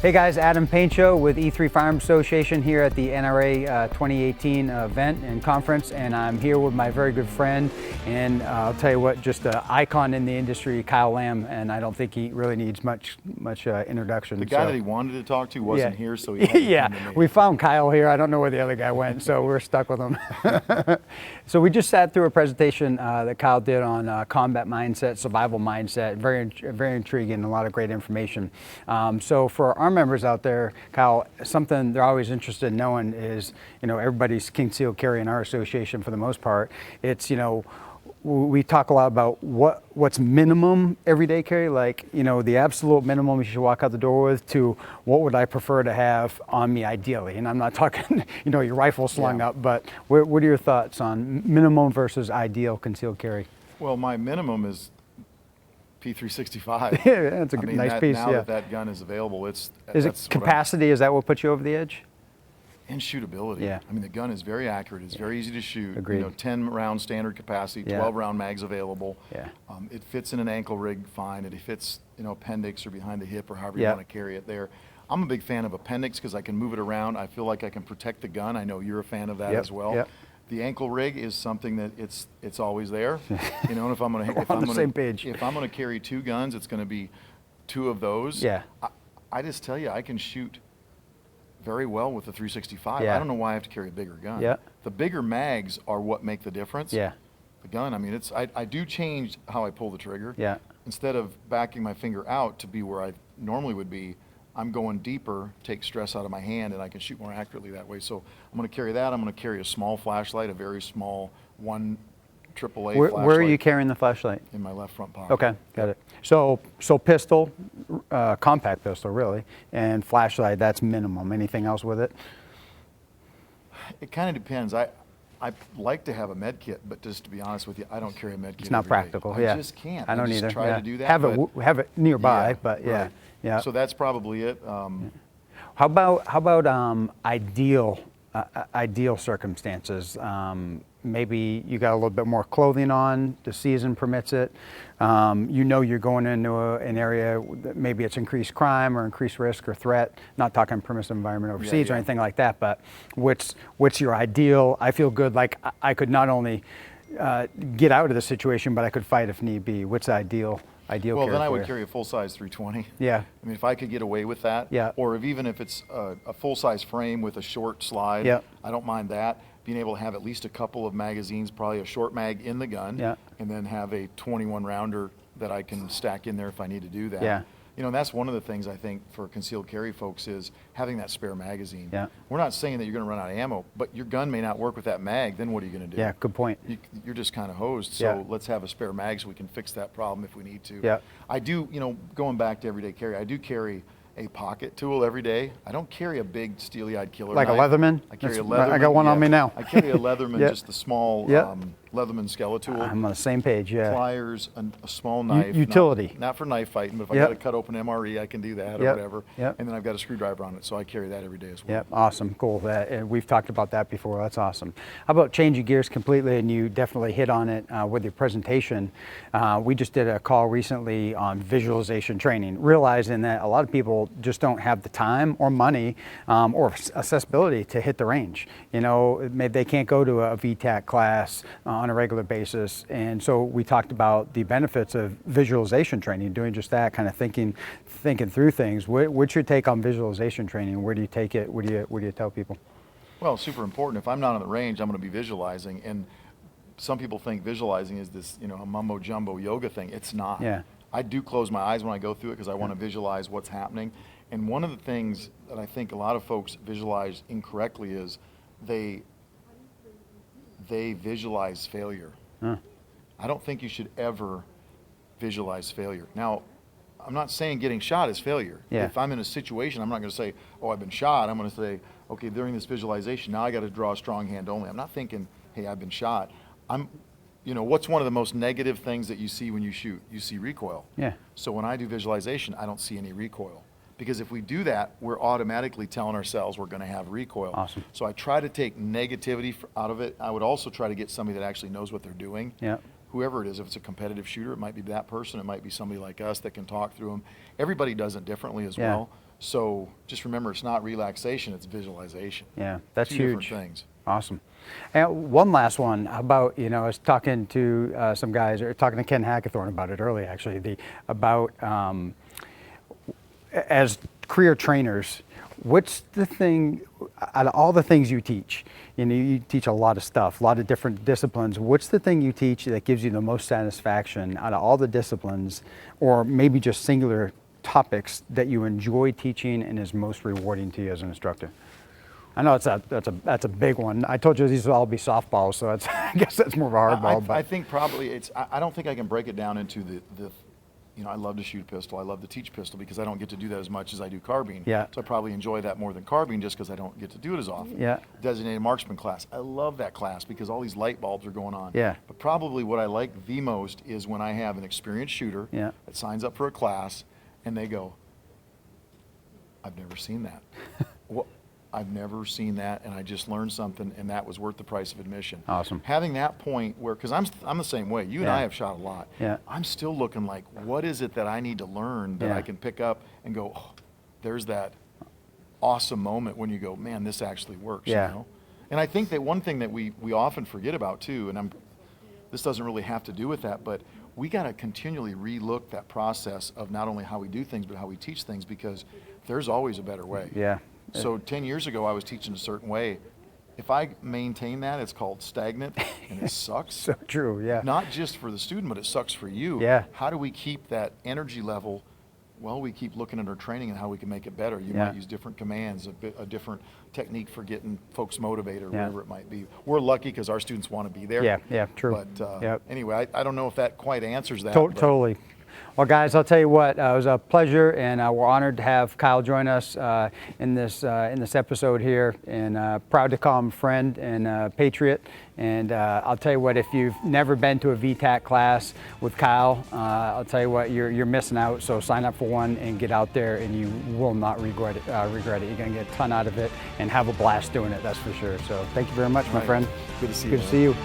Hey guys, Adam Painchaud with E3 Firearms Association here at the NRA 2018 event and conference, and I'm here with my very good friend, and I'll tell you what, just an icon in the industry, Kyle Lamb, and I don't think he really needs much introduction. The guy that he wanted to talk to wasn't here, so he had to yeah, come to me. we found Kyle here. I don't know where the other guy went, so we're stuck with him. So we just sat through a presentation that Kyle did on combat mindset, survival mindset, very intriguing, a lot of great information. So for our members out there, Kyle, something they're always interested in knowing is, everybody's concealed carry in our association for the most part. It's, we talk a lot about what's minimum everyday carry, like, the absolute minimum you should walk out the door with, to what would I prefer to have on me ideally. And I'm not talking, your rifle slung up, but what are your thoughts on minimum versus ideal concealed carry? Well, my minimum is P365. Yeah, that's a nice piece. Now that gun is available, is it capacity? Is that what puts you over the edge? And shootability. Yeah. I mean, the gun is very accurate. It's very easy to shoot. Agreed. 10 round standard capacity, 12 round mags available. Yeah. It fits in an ankle rig fine. It fits, appendix or behind the hip or however you want to carry it there. I'm a big fan of appendix because I can move it around. I feel like I can protect the gun. I know you're a fan of that as well. Yep. The ankle rig is something that it's always there. And if I'm gonna on the same page. If I'm gonna carry two guns, it's gonna be two of those. Yeah. I just tell you, I can shoot very well with the 365. Yeah. I don't know why I have to carry a bigger gun. Yeah. The bigger mags are what make the difference. Yeah. The gun, I mean, I do change how I pull the trigger. Yeah. Instead of backing my finger out to be where I normally would be, I'm going deeper, take stress out of my hand, and I can shoot more accurately that way. So I'm going to carry that. I'm going to carry a small flashlight, a very small AAA flashlight. Where are you carrying the flashlight? In my left front pocket. Okay, got it. So pistol, compact pistol really, and flashlight, that's minimum. Anything else with it? It kind of depends. I like to have a med kit, but just to be honest with you, I don't carry a med kit. It's not practical. I just can't. I don't just either. try to do that. Have it nearby, but yeah. Right. Yeah. So that's probably it. How about ideal circumstances? Maybe you got a little bit more clothing on, the season permits it. You're going into an area that maybe it's increased crime or increased risk or threat. Not talking permissive environment overseas or anything like that, but what's your ideal? I feel good, like I could not only get out of the situation, but I could fight if need be. What's ideal? Well, then I would carry a full-size 320. Yeah. I mean, if I could get away with that, or even if it's a full-size frame with a short slide, I don't mind that. Being able to have at least a couple of magazines, probably a short mag in the gun, and then have a 21 rounder that I can stack in there if I need to do that. Yeah. That's one of the things I think for concealed carry folks is having that spare magazine. Yeah. We're not saying that you're going to run out of ammo, but your gun may not work with that mag. Then what are you going to do? Yeah, good point. You're just kind of hosed. So let's have a spare mag so we can fix that problem if we need to. Yeah. I do, going back to everyday carry, I do carry a pocket tool every day. I don't carry a big steely-eyed killer like knife. A Leatherman? I carry a Leatherman. I got one on me now. I carry a Leatherman, just the small Leatherman Skeletal. I'm on the same page, yeah. Pliers, a small knife. Utility. Not for knife fighting, but if I got to cut open MRE, I can do that or whatever. Yep. And then I've got a screwdriver on it, so I carry that every day as well. Yep, awesome, cool. We've talked about that before, that's awesome. How about changing gears completely, and you definitely hit on it with your presentation. We just did a call recently on visualization training, realizing that a lot of people just don't have the time or money or accessibility to hit the range. Maybe they can't go to a VTAC class on a regular basis, and so we talked about the benefits of visualization training, doing just that, kind of thinking through things. What's your take on visualization training? Where do you take it? What do you tell people? Well, super important. If I'm not on the range, I'm going to be visualizing, and some people think visualizing is this, a mumbo jumbo yoga thing. It's not. Yeah. I do close my eyes when I go through it because I want to visualize what's happening. And one of the things that I think a lot of folks visualize incorrectly is they visualize failure. I don't think you should ever visualize failure. Now, I'm not saying getting shot is failure. Yeah. If I'm in a situation, I'm not going to say, oh, I've been shot. I'm going to say, okay, during this visualization, now I got to draw a strong hand only. I'm not thinking, hey, I've been shot. What's one of the most negative things that you see when you shoot? You see recoil. Yeah. So when I do visualization, I don't see any recoil. Because if we do that, we're automatically telling ourselves we're going to have recoil. Awesome. So I try to take negativity out of it. I would also try to get somebody that actually knows what they're doing. Yeah. Whoever it is, if it's a competitive shooter, it might be that person. It might be somebody like us that can talk through them. Everybody does it differently as well. So just remember, it's not relaxation, it's visualization. Yeah, that's Two huge. different things. Awesome. And one last one about, I was talking to some guys, or talking to Ken Hackathorn about it earlier, actually, about as career trainers, what's the thing, out of all the things you teach, you teach a lot of stuff, a lot of different disciplines, what's the thing you teach that gives you the most satisfaction out of all the disciplines, or maybe just singular topics that you enjoy teaching and is most rewarding to you as an instructor? I know that's a big one. I told you these will all be softballs, so I guess that's more of a hardball. I think probably I don't think I can break it down into the I love to shoot a pistol. I love to teach pistol because I don't get to do that as much as I do carbine. Yeah. So I probably enjoy that more than carbine just because I don't get to do it as often. Yeah. Designated marksman class. I love that class because all these light bulbs are going on. Yeah. But probably what I like the most is when I have an experienced shooter that signs up for a class and they go, I've never seen that. Well, I've never seen that, and I just learned something, and that was worth the price of admission. Awesome. Having that point where, because I'm the same way. You and I have shot a lot. Yeah. I'm still looking like, what is it that I need to learn that I can pick up and go, oh, there's that awesome moment when you go, man, this actually works. Yeah. And I think that one thing that we often forget about too, and this doesn't really have to do with that, but we got to continually relook that process of not only how we do things, but how we teach things, because there's always a better way. Yeah. So 10 years ago, I was teaching a certain way. If I maintain that, it's called stagnant, and it sucks. So true, yeah. Not just for the student, but it sucks for you. Yeah. How do we keep that energy level? Well, we keep looking at our training and how we can make it better. You might use different commands, a different technique for getting folks motivated, or whatever it might be. We're lucky because our students want to be there. Yeah, true. But anyway, I don't know if that quite answers that. Totally. Well, guys, I'll tell you what, it was a pleasure, and we're honored to have Kyle join us in this episode here, and proud to call him friend and patriot. And I'll tell you what, if you've never been to a VTAC class with Kyle, I'll tell you what, you're missing out. So sign up for one and get out there, and you will not regret it. You're going to get a ton out of it and have a blast doing it, that's for sure. So thank you very much, my friend. Good to see you. Good to see you.